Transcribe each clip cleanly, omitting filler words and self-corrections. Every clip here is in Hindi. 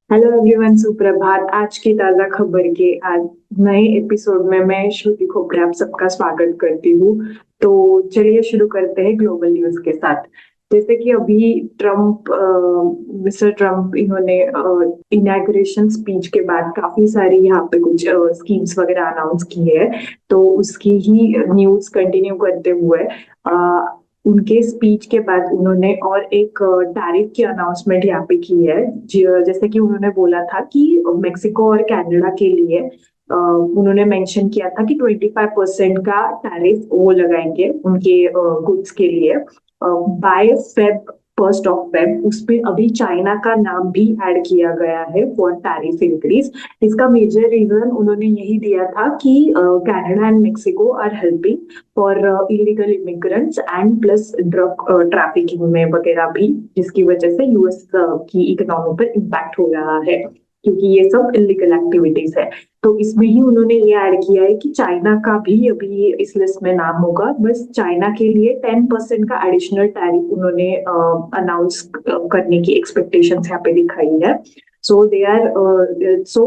हेलो एवरीवन, सुप्रभात। आज की ताजा खबर के आज नए एपिसोड में मैं श्रुति खोपड़े आप सबका स्वागत करती हूँ। तो चलिए शुरू करते हैं ग्लोबल न्यूज के साथ। जैसे कि अभी मिस्टर ट्रम्प इन्होंने इनॉग्रेशन स्पीच के बाद काफी सारी यहाँ पे कुछ स्कीम्स वगैरह अनाउंस की है। तो उसकी ही न्यूज कंटिन्यू करते हुए उनके स्पीच के बाद उन्होंने और एक टैरिफ की अनाउंसमेंट यहाँ पे की है। जैसे कि उन्होंने बोला था कि मेक्सिको और कनाडा के लिए उन्होंने मेंशन किया था कि 25% का टैरिफ वो लगाएंगे उनके गुड्स के लिए बाय फेब 1 फेब। उसमें अभी चाइना का नाम भी ऐड किया गया है फॉर टैरिफ इंक्रीज। इसका मेजर रीजन उन्होंने यही दिया था कि Canada and Mexico are helping for illegal immigrants and plus drug trafficking में वगैरह भी, जिसकी वजह से यूएस की इकोनॉमी पर इम्पैक्ट हो रहा है क्योंकि ये सब इलीगल एक्टिविटीज है। तो इसमें ही उन्होंने ये ऐड किया है कि चाइना का भी अभी इस लिस्ट में नाम होगा। बस चाइना के लिए 10% का एडिशनल टैरिफ उन्होंने अनाउंस करने की एक्सपेक्टेशंस यहाँ पे दिखाई है। So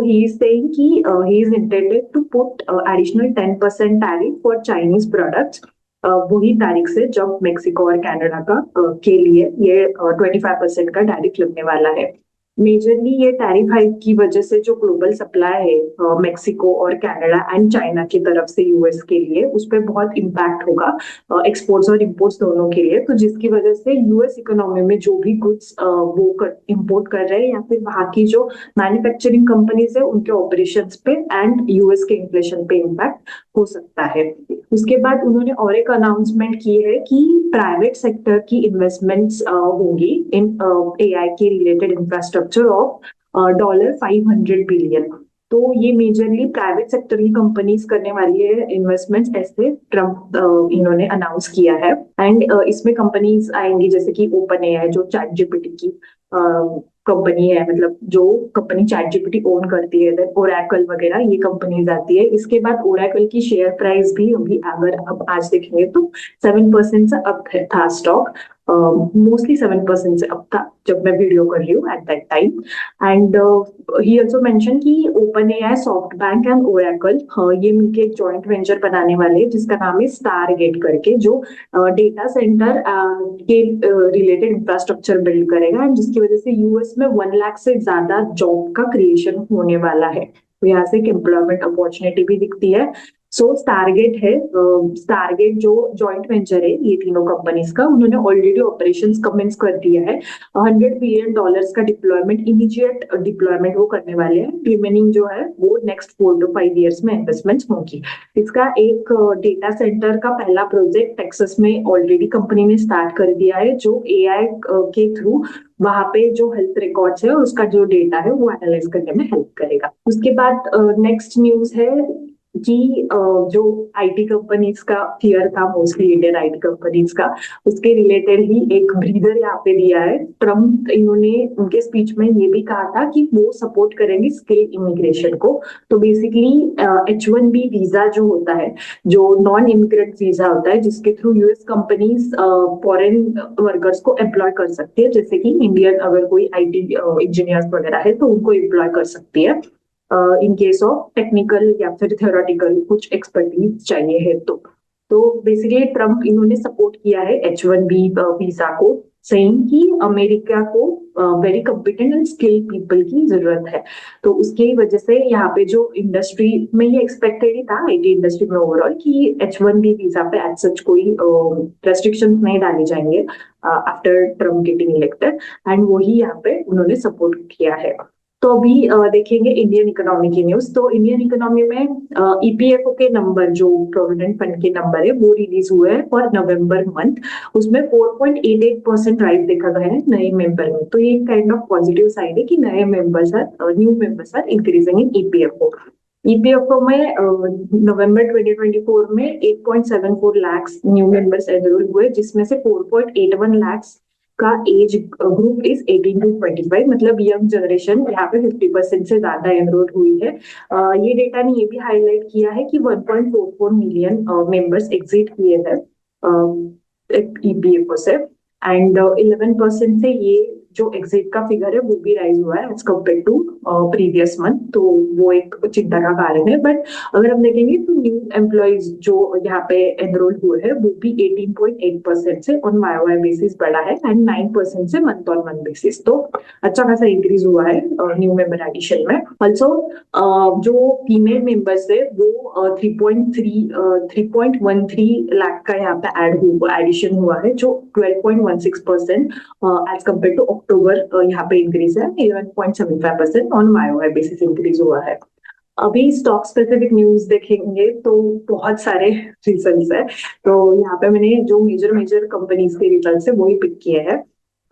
he is saying कि he is intended to put additional 10% tariff for Chinese products वही तारीख से जब मेक्सिको और कनाडा का के लिए ये 25% का टैरिफ लगने वाला है। मेजरली ये टैरिफ हाइक की वजह से जो ग्लोबल सप्लाई है मेक्सिको और कनाडा एंड चाइना की तरफ से यूएस के लिए, उस पर बहुत इम्पैक्ट होगा एक्सपोर्ट्स और इम्पोर्ट्स दोनों के लिए। तो जिसकी वजह से यूएस इकोनॉमी में जो भी गुड्स वो इम्पोर्ट कर रहे हैं या फिर वहां की जो मैन्युफैक्चरिंग कंपनीज है उनके ऑपरेशंस पे एंड यूएस के इन्फ्लेशन पे इम्पैक्ट हो सकता है। उसके बाद उन्होंने और एक अनाउंसमेंट की है कि प्राइवेट सेक्टर की इन्वेस्टमेंट्स होंगी इन एआई के रिलेटेड इंफ्रास्ट्रक्चर ऑफ $500 बिलियन। तो ये मेजरली प्राइवेट सेक्टर की कंपनीज करने वाली है इन्वेस्टमेंट्स, ऐसे ट्रम्प इन्होंने अनाउंस किया है। एंड इसमें कंपनीज आएंगी जैसे कि ओपन एआई जो चैट जीपीटी की कंपनी है, मतलब जो कंपनी चैट जीपीटी ओन करती है, देन ओरेकल वगैरह ये कंपनीज आती है। इसके बाद ओरेकल की शेयर प्राइस भी अभी अगर अब आज देखेंगे तो 7% से अप था स्टॉक, मोस्टली 7% से अप था जब मैं वीडियो कर रही हूँ at that time. And he also mention कि OpenAI, SoftBank and Oracle ये मिलके एक जॉइंट वेंचर बनाने वाले हैं जिसका नाम है स्टारगेट करके, जो डेटा सेंटर के रिलेटेड इंफ्रास्ट्रक्चर बिल्ड करेगा एंड जिसकी वजह से यूएस में 1 लाख से ज्यादा जॉब का क्रिएशन होने वाला है। तो यहाँ से एक एम्प्लॉयमेंट अपॉर्चुनिटी भी दिखती है। सो स्टारगेट है, स्टारगेट जो जॉइंट वेंचर है ये तीनों कंपनीज का, उन्होंने ऑलरेडी ऑपरेशंस कमेंस कर दिया है। $100 बिलियन का डिप्लॉयमेंट, इमीडिएट डिप्लॉयमेंट वो करने वाले हैं। रिमेनिंग जो है वो नेक्स्ट 4 to 5 years में इन्वेस्टमेंट होगी। इसका एक डेटा सेंटर का पहला प्रोजेक्ट टेक्सास में ऑलरेडी कंपनी ने स्टार्ट कर दिया है, जो एआई के थ्रू वहां पे जो हेल्थ रिकॉर्ड्स है उसका जो डेटा है वो एनालाइज करने में हेल्प करेगा। उसके बाद नेक्स्ट न्यूज है कि जो आईटी कंपनीज का फियर था, मोस्टली इंडियन आईटी कंपनीज का, उसके रिलेटेड ही एक ब्रीदर यहाँ पे दिया है ट्रम्प। इन्होंने उनके स्पीच में ये भी कहा था कि वो सपोर्ट करेंगे स्किल इमिग्रेशन को। तो बेसिकली H1B वीजा जो होता है, जो नॉन इमिग्रेंट वीजा होता है, जिसके through US companies foreign workers को एम्प्लॉय कर सकती है, जैसे कि इंडियन अगर कोई आईटी इंजीनियर्स वगैरह है तो उनको एम्प्लॉय कर सकती है इन केस ऑफ टेक्निकल या फिर थ्योरेटिकल कुछ एक्सपर्टीज चाहिए है। तो बेसिकली ट्रम्प इन्होंने सपोर्ट किया है H1B वीजा को, सेइंग कि अमेरिका को very competent and skilled people की जरूरत है। तो उसकी वजह से यहाँ पे जो इंडस्ट्री में ये एक्सपेक्टेड ही था, आईटी इंडस्ट्री में ओवरऑल, कि H1B वीजा पे एज सच कोई रेस्ट्रिक्शंस नहीं डाले जाएंगे after Trump getting elected, and वही यहाँ पे उन्होंने सपोर्ट किया है। तो अभी देखेंगे इंडियन इकोनॉमी की न्यूज। तो इंडियन इकोनॉमी में ईपीएफओ के नंबर, जो प्रोविडेंट फंड के नंबर है, वो रिलीज हुए हैं फॉर नवंबर मंथ। उसमें 4.88% राइज देखा गया है नए मेंबर में। तो ये काइंड ऑफ पॉजिटिव साइड है कि new members are increasing in EPFO. EPFO में नवंबर 2024 में 8.74 लाख न्यू मेंबर्स एनरोल हुए, जिसमें से 4.81 लाख का एज ग्रुप इज 18 to 25, मतलब यंग जनरेशन यहाँ पे 50% से ज्यादा एनरोल हुई है। ये डेटा ने ये भी हाईलाइट किया है कि 1.44 मिलियन मेंबर्स एग्जिट किए हैं ईपीएफओ से, एंड 11% से ये जो एग्जिट का फिगर है वो भी राइज हुआ है as compare to previous month, तो वो एक चिंता का कारण है। बट अगर हम देखेंगे तो न्यू एम्प्लॉयज जो यहाँ पे एनरोल हुए हैं वो भी 18.8% से ऑन वाई बेसिस बढ़ा है एंड 9% से मंथ ऑन मंथ बेसिस, तो अच्छा खासा इंक्रीज हुआ है न्यू मेंबर एडिशन में। ऑल्सो जो फीमेल मेंबर्स है वो 3.13 लाख का यहाँ पे एडिशन हुआ है, जो 12.16% एज कम्पेयर टू अक्टूबर यहाँ पे इंक्रीज है। 11.75% ऑन वाई बेसिस इंक्रीज हुआ है। अभी स्टॉक स्पेसिफिक न्यूज देखेंगे तो बहुत सारे रिजल्ट्स है, तो यहाँ पे मैंने जो मेजर मेजर कंपनीज के रिजल्ट्स है वही पिक किए हैं।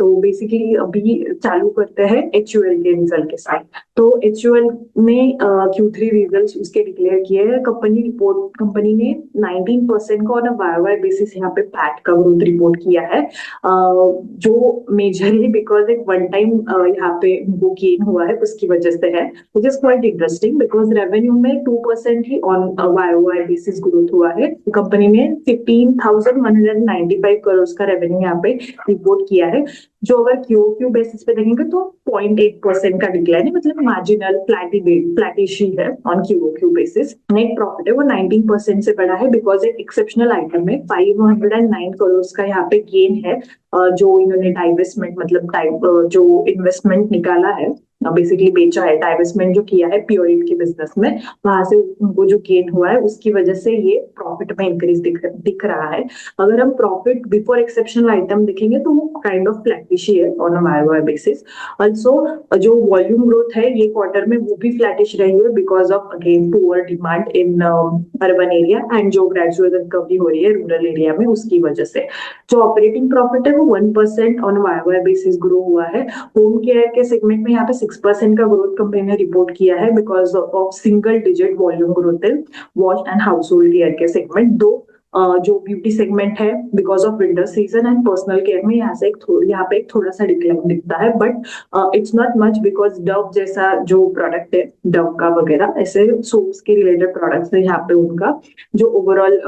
तो बेसिकली अभी चालू करते हैं HUL के रिजल्ट के साथ। तो HUL ने Q3 रिजल्ट्स उसके डिक्लेयर किए हैं। कंपनी ने 19% का ऑन वाई बेसिस यहाँ पे पैट का ग्रोथ रिपोर्ट किया है, जो मेजरली बिकॉज एक वन टाइम यहाँ पे उनको गेन हुआ है उसकी वजह से है, which is quite interesting because revenue में 2% ही ऑन वाई बेसिस ग्रोथ हुआ है। कंपनी ने 15,195 करोड़ का रेवेन्यू यहाँ पे रिपोर्ट किया है, जो अगर क्यू बेसिस पे देखेंगे तो 0.8% का डिक्लाइन है, मतलब मार्जिनल फ्लैटिश ही है on Q basis. Net profit है वो 19% से बढ़ा है बिकॉज एक एक्सेप्शनल आइटम में 509 करोड़ का यहाँ पे गेन है, जो इन्होंने डाइवेस्टमेंट मतलब जो इन्वेस्टमेंट निकाला है, बेसिकली बेचा है, डाइवेस्टमेंट जो किया है प्योरिट के बिजनेस में, वहां से उनको जो गेन हुआ है उसकी वजह से ये प्रॉफिट में इंक्रीज दिख रहा है। अगर हम प्रॉफिट बिफोर एक्सेप्शनल आइटम देखेंगे तो वो काइंड ऑफ फ्लैटिश ही है on a Y basis. Also जो वॉल्यूम ग्रोथ है ये क्वार्टर में वो भी फ्लैटिश रही है because of again poor demand in urban area and जो ग्रेजुअल रिकवरी हो रही है रूरल एरिया में उसकी वजह से। जो ऑपरेटिंग प्रॉफिट है वो 1% ऑन वाई बेसिस ग्रो हुआ है। होम केयर के सेगमेंट में यहाँ पे 6% का ग्रोथ कंपनी ने रिपोर्ट किया है because of single digit volume growth in wash and house hold care के सेगमेंट। दो जो ब्यूटी सेगमेंट है because of winter season and personal care में यहाँ पे एक थोड़ा सा डिक्लाइन दिखता है, but it's not much because Dove जैसा जो प्रोडक्ट है डव का वगैरह ऐसे सोप्स के रिलेटेड प्रोडक्ट्स है, यहाँ पे उनका जो ओवरऑल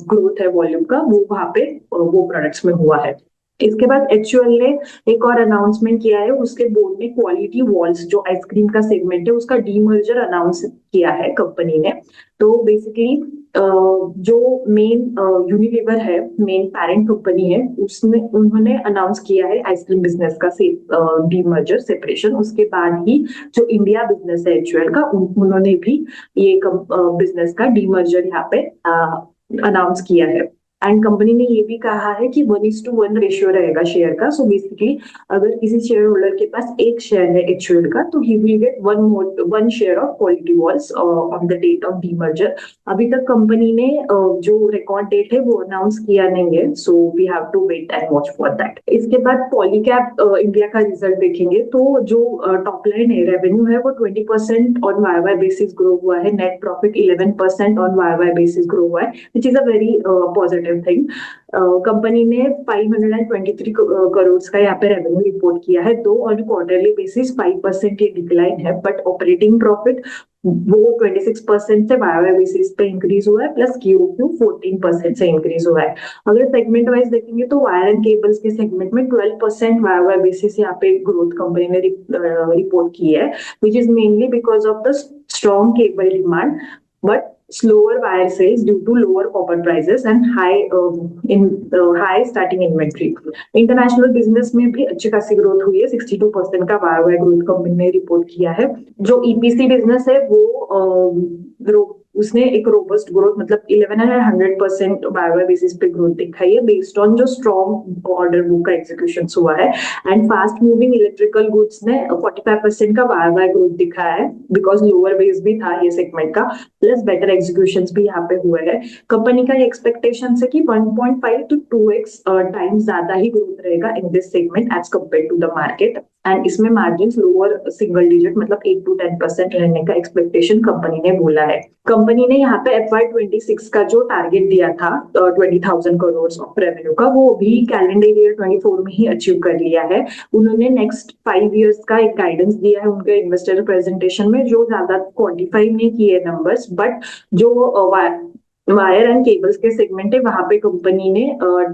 ग्रोथ है वॉल्यूम का वो वहाँ पे वो प्रोडक्ट्स में हुआ है। इसके बाद HUL ने एक और अनाउंसमेंट किया है, उसके बोर्ड ने क्वालिटी वॉल्स जो आइसक्रीम का सेगमेंट है उसका डीमर्जर अनाउंस किया है कंपनी ने। तो बेसिकली जो मेन यूनिलीवर है, मेन पेरेंट कंपनी है, उन्होंने अनाउंस किया है आइसक्रीम बिजनेस का डीमर्जर सेपरेशन। उसके बाद ही जो इंडिया बिजनेस है HUL का उन्होंने भी ये बिजनेस का डीमर्जर यहाँ पे अनाउंस किया है। एंड कंपनी ने ये भी कहा है कि 1:1 रेशियो रहेगा शेयर का। सो बेसिकली अगर किसी शेयर होल्डर के पास एक शेयर है HUL का तो ही will get one share of Kwality Wall's on the date of demerger. अभी तक कंपनी ने जो रिकॉर्ड डेट है वो अनाउंस किया नहीं है, so we have to wait and watch for that. इसके बाद पॉलीकैब इंडिया का रिजल्ट देखेंगे तो जो टॉप लाइन है रेवेन्यू है वो 20% ऑन वाई बेसिस ग्रो हुआ है, net profit 11% on Y basis grow हुआ है, which is a very positive thing. Company ने 523 करोड़ का यहाँ पे रेवेन्यू रिपोर्ट किया है, दो ऑन क्वार्टरली बेसिस 5% ये डिक्लाइन है, बट ऑपरेटिंग प्रॉफिट वो 26% से वाई बेसिस पे इंक्रीज हुआ है, प्लस क्यूक्यू 14% से इंक्रीज हुआ है। अगर सेगमेंट वाइज देखेंगे तो वायर एंड केबल्स के सेगमेंट में 12% वाई बेसिस यहाँ पे ग्रोथ कंपनी ने रिपोर्ट की है, which is mainly because of the strong cable demand but slower wire sales due to lower copper prices and high starting inventory. International business में भी अच्छी खासी ग्रोथ हुई है, 62% का वाई ग्रोथ कंपनी ने रिपोर्ट किया है। जो EPC बिजनेस है वो उसने एक रोबस्ट ग्रोथ मतलब 1100% वाई बेसिस पे ग्रोथ दिखाई है बेस्ड ऑन जो स्ट्रॉन्ग ऑर्डर बुक का एग्जीक्यूशन हुआ है। And fast moving electrical goods ने 45% का वाई ग्रोथ दिखाया है बिकॉज लोअर बेस भी था ये सेगमेंट का, प्लस बेटर एग्जीक्यूशन भी यहाँ पे हुए हैं। कंपनी का एक्सपेक्टेशन है कि 1.5 to 2x टाइम ज्यादा ही ग्रोथ रहेगा in this segment as compare to the market, and इसमें मार्जिन लोअर सिंगल डिजिट मतलब 8 to 10% रहने का एक्सपेक्टेशन कंपनी ने बोला है। कंपनी ने यहाँ पे FY26 का जो टारगेट दिया था 20,000 करोड़ ऑफ रेवेन्यू का, वो भी कैलेंडर ईयर 24 में ही अचीव कर लिया है। उन्होंने नेक्स्ट 5 इयर्स का एक गाइडेंस दिया है उनके इन्वेस्टर प्रेजेंटेशन में, जो ज्यादा क्वांटिफाई नहीं किए नंबर्स, बट जो वायर एंड केबल्स के सेगमेंट है, वहां पे कंपनी ने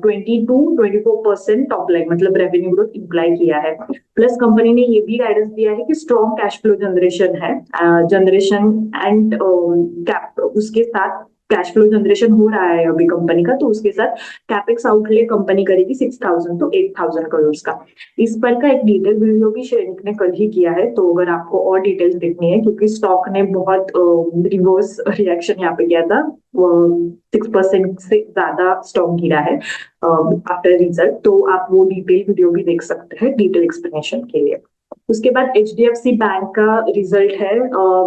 22-24% टॉप लाइन मतलब रेवेन्यू ग्रोथ इम्प्लाई किया है। प्लस कंपनी ने ये भी गाइडेंस दिया है कि स्ट्रॉन्ग कैश फ्लो जनरेशन है, जनरेशन एंड कैप उसके साथ कैश फ्लो जनरेशन हो रहा है अभी कंपनी का, तो उसके साथ कैपेक्स आउटले कंपनी करेगी 6,000 to 8,000 करोड़ का। इस पर का एक डिटेल वीडियो भी श्रेणिक ने कल ही किया है, तो अगर आपको और डिटेल्स देखनी है, क्योंकि स्टॉक ने बहुत रिवर्स रिएक्शन यहाँ पे किया था, 6% से ज्यादा स्टॉक गिरा है आफ्टर रिजल्ट, तो आप वो डिटेल वीडियो भी देख सकते हैं डिटेल एक्सप्लेनेशन के लिए। उसके बाद HDFC बैंक का रिजल्ट है,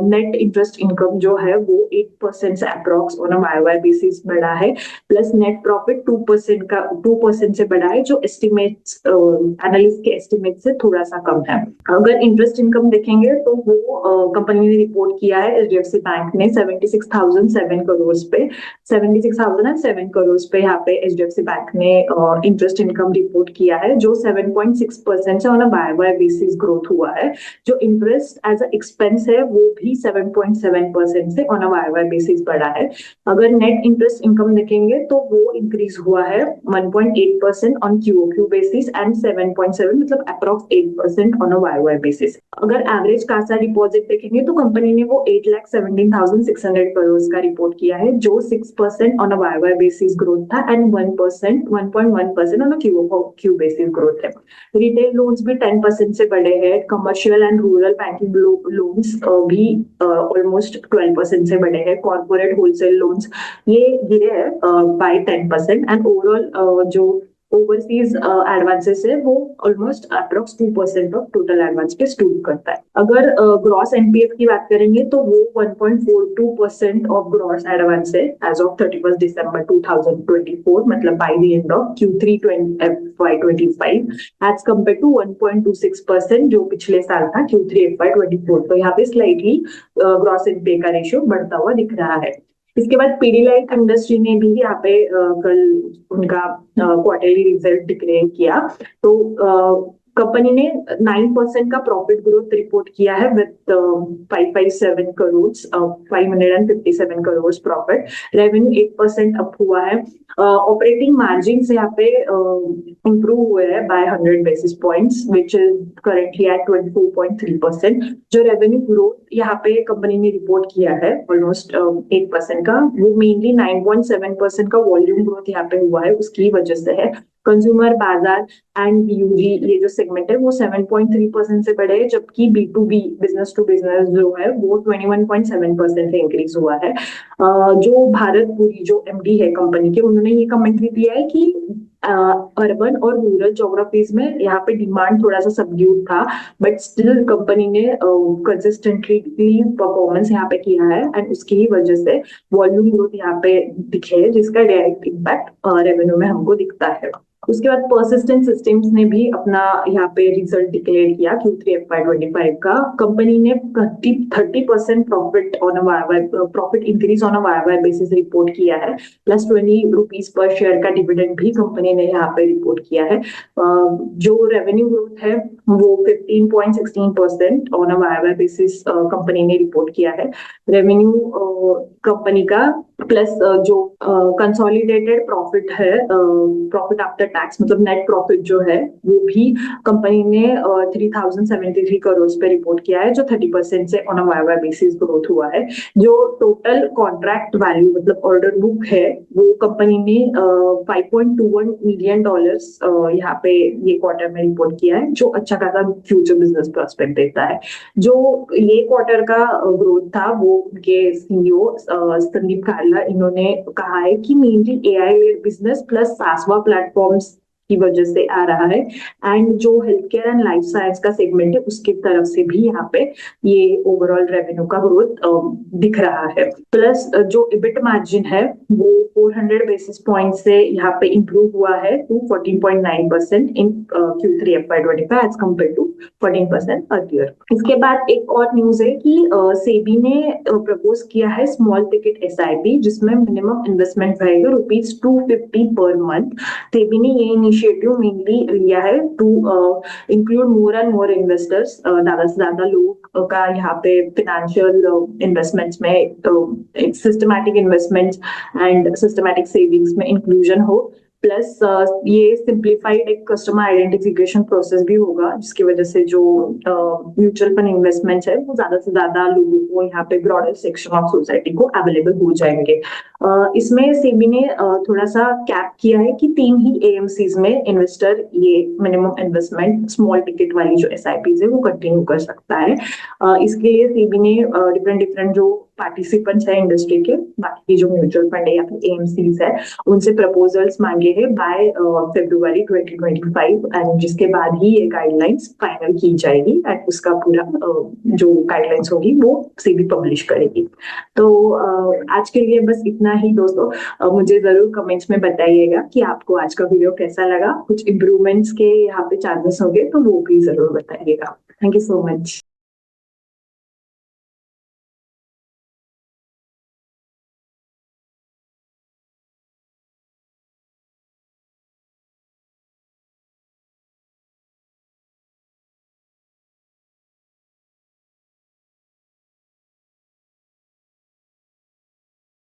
नेट इंटरेस्ट इनकम जो है वो 8% से approx on a YoY basis बढ़ा है, प्लस नेट प्रॉफिट 2% से बढ़ा है, जो एस्टिमेट्स एनालिस्ट के एस्टिमेट से थोड़ा सा कम है। अगर इंटरेस्ट इनकम देखेंगे तो वो कंपनी ने रिपोर्ट किया है, HDFC बैंक ने 76,007 करोड़ पे 76,007 करोड़ पे यहाँ पे HDFC बैंक ने इंटरेस्ट इनकम रिपोर्ट किया है, जो 7.6% से on a YoY basis growth हुआ है। जो इंटरेस्ट एज अ एक्सपेंस है वो भी 7.7% से ऑन अ YoY बेसिस बढ़ा है। अगर नेट इंटरेस्ट इनकम देखेंगे तो वो इंक्रीज हुआ है 1.8% ऑन QoQ बेसिस एंड 7.7 मतलब approx 8% on a YoY basis. अगर एवरेज कासा डिपॉजिट देखेंगे तो कंपनी ने वो 8,17,600 करोड़ का रिपोर्ट किया है, जो 6% on a YoY basis growth था and 1.1% on a QoQ basis growth है। रिटेल लोन्स भी 10% से बढ़े हैं, commercial and rural banking loans भी ऑलमोस्ट 12% से बढ़े हैं, कॉर्पोरेट होलसेल लोन्स ये गिरे हैं बाय 10% एंड ओवरऑल जो ओवरसीज एडवांसेस है वो almost approx 2% of total advance पे स्टूड करता है। अगर ग्रॉस एनपीएफ की बात करेंगे तो वो 1.42% ऑफ ग्रॉस एडवांस है एज ऑफ 31 December 2024, मतलब by the end of Q3 FY25 as compare to 1.26% जो पिछले साल था Q3 FY24। तो यहाँ पे स्लाइटली ग्रॉस एनपीए का रेशियो बढ़ता हुआ दिख रहा है। इसके बाद पीडीलाइट इंडस्ट्री ने भी यहाँ पे कल उनका क्वार्टरली रिजल्ट डिक्लेयर किया, तो कंपनी ने 9% का प्रॉफिट ग्रोथ रिपोर्ट किया है with 557 crore 557 crore profit. Revenue 8% up हुआ है। ऑपरेटिंग मार्जिन से यहाँ पे इंप्रूव हुए हैं by 100 basis points which is currently at 24.3%। जो रेवेन्यू ग्रोथ यहाँ पे कंपनी ने रिपोर्ट किया है ऑलमोस्ट 8% का, वो मेनली 9.7% का वॉल्यूम ग्रोथ यहाँ पे हुआ है, उसकी वजह से है। कंज्यूमर बाजार एंड बीयूजी ये जो सेगमेंट है वो 7.3% से बढ़े, जबकि B2B बिजनेस टू बिजनेस जो है वो 21.7% से इंक्रीज हुआ है। जो भारतपुरी जो MD है कंपनी के, उन्होंने ये कमेंट्री दिया है कि अर्बन और रूरल ज्योग्राफीज में यहाँ पे डिमांड थोड़ा सा सबड्यूड था, बट स्टिल कंपनी ने कंसिस्टेंटली परफॉर्मेंस यहाँ पे किया है एंड उसकी ही वजह से वॉल्यूम ग्रोथ यहाँ पे दिखे है, जिसका डायरेक्ट इम्पैक्ट रेवेन्यू में हमको दिखता है। उसके बाद परसिस्टेंट सिस्टम्स ने भी अपना यहाँ पे रिजल्ट डिक्लेयर किया Q3 FY25 का। कंपनी ने 30% profit increase on a YoY basis report किया है, प्लस 20 रुपीज पर शेयर का डिविडेंड भी कंपनी ने यहाँ पे रिपोर्ट किया है। जो रेवेन्यू ग्रोथ है वो 15.16% on a YoY basis company ने रिपोर्ट किया है। रेवेन्यू कंपनी का प्लस जो कंसोलिडेटेड प्रॉफिट है, प्रॉफिट आफ्टर टैक्स मतलब नेट प्रॉफिट जो है वो भी कंपनी ने 3,073 करोड़ पे रिपोर्ट किया है, जो 30% से on a YoY basis growth हुआ है। जो टोटल कॉन्ट्रैक्ट वैल्यू मतलब ऑर्डर बुक है वो कंपनी ने $5.21 मिलियन यहाँ पे ये क्वार्टर में रिपोर्ट किया है, जो अच्छा खासा फ्यूचर बिजनेस प्रोस्पेक्ट देता है। जो ये क्वार्टर का ग्रोथ था वो उनके CEO संदीप खारला इन्होंने कहा है कि मेनली AI बिजनेस प्लस सासवा प्लेटफॉर्म्स की वजह से आ रहा है, एंड जो health care and life science का सेगमेंट है उसकी तरफ से भी यहाँ पे ये ओवरऑल रेवेन्यू का ग्रोथ दिख रहा है। प्लस जो इबिट मार्जिन है वो 400 बेसिस पॉइंट से यहाँ पे इंप्रूव हुआ है to 14.9% in Q3 FY25 as compare to 14% earlier. इसके बाद एक और न्यूज है कि सेबी ने प्रपोज किया है स्मॉल टिकट SIP, जिसमें मिनिमम इन्वेस्टमेंट रहेगा ₹250 पर मंथ। सेबी ने ये इनिशिएटिव मेनली लिया है to include more and more investors, ज्यादा से ज्यादा लोग का यहाँ पे फिनेंशियल इन्वेस्टमेंट्स में एक systematic investments and systematic savings में इंक्लूजन हो। प्लस ये सिंप्लीफाइड एक कस्टमर आइडेंटिफिकेशन प्रोसेस भी होगा, जिसकी वजह से जो म्यूचुअल फंड इन्वेस्टमेंट्स है वो ज्यादा से ज्यादा लोगों को यहाँ पे ब्रॉडर सेक्शन ऑफ सोसाइटी को अवेलेबल हो जाएंगे। इसमें सेबी ने थोड़ा सा कैप किया है कि 3 ही एएमसीज में इन्वेस्टर ये मिनिमम इन्वेस्टमेंट स्मॉल टिकट वाली जो एसआईपीज है वो कंटिन्यू कर सकता है। इसके लिए सेबी ने डिफरेंट डिफरेंट जो पार्टिसिपेंट्स है इंडस्ट्री के, बाकी की जो म्यूचुअल फंड है या फिर एएमसीज है, उनसे प्रपोजल्स मांगे हैं बाय February 2025, एंड जिसके बाद ही ये गाइडलाइंस फाइनल की जाएगी एंड उसका पूरा जो गाइडलाइंस होगी वो सेबी पब्लिश करेगी। तो आज के लिए बस इतना ही दोस्तों। मुझे जरूर कमेंट्स में बताइएगा कि आपको आज का वीडियो कैसा लगा, कुछ इम्प्रूवमेंट्स के यहाँ पे चांसेस होंगे तो वो भी जरूर बताइएगा। Thank you so much.